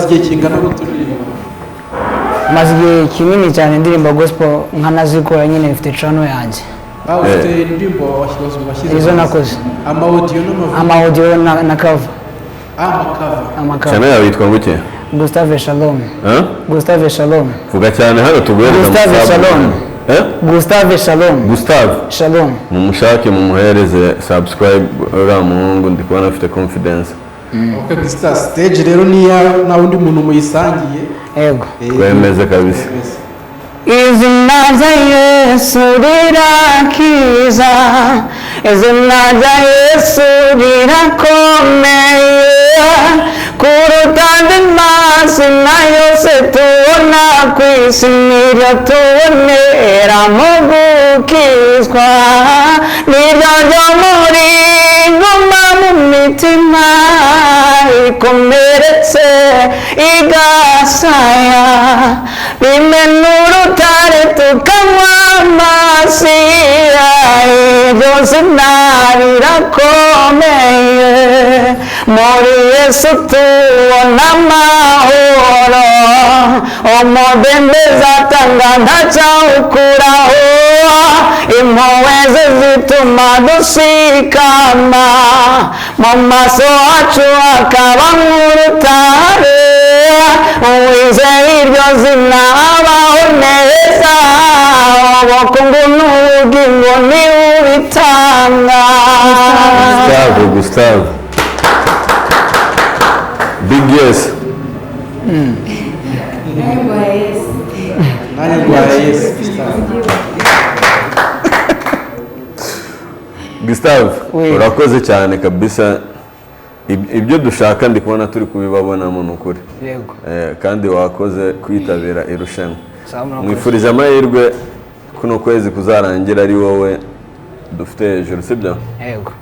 igihe kingana guturirimba maze igihe kinini cyane indirimbo gospel nkanazikora nyine mfite channel yanjye ufite indirimbo washyize izo nakoze ama-audio na cover channel yawe yitwa nguke Gustave Shalom Gustave Shalom vuga cyane hano tuguhereza Gustave Shalom Gustave Shalom Gustave Shalom mumushake mumuhereze subscribe uriya muhungu ndi kubona afite confidence Gustave stage rero niya na undi muntu muyisangiye yego twemeze kabisa izina rya Yesu rirakiza izina rya Yesu rirakomeye kuruta andi mazina yose tubona ku isi niryo tuboneramo gukizwa niryo ryo muri ngoma mu mitima ikomeretse igasaya rimena urutare tukanywa amazi iryo zina rirakomeye muri Yesu tubona amahoro umudendezo atanga ntacyawukuraho impuhwe ze zituma dushikama mu maso hacu hakaba nk'urutare uwizeye iryo zina abaho neza ubukungu n'ubugingo niwe ubitanga Gustave Big yes Gustave urakoze cyane kabisa ibyo dushaka ndi kubona turi kubibabonamo n'ukuri yego kandi wakoze kwitabira irushanwa mwifuriza amahirwe kuno kwezi kuzarangira ari wowe dufite hejuru sibyo yego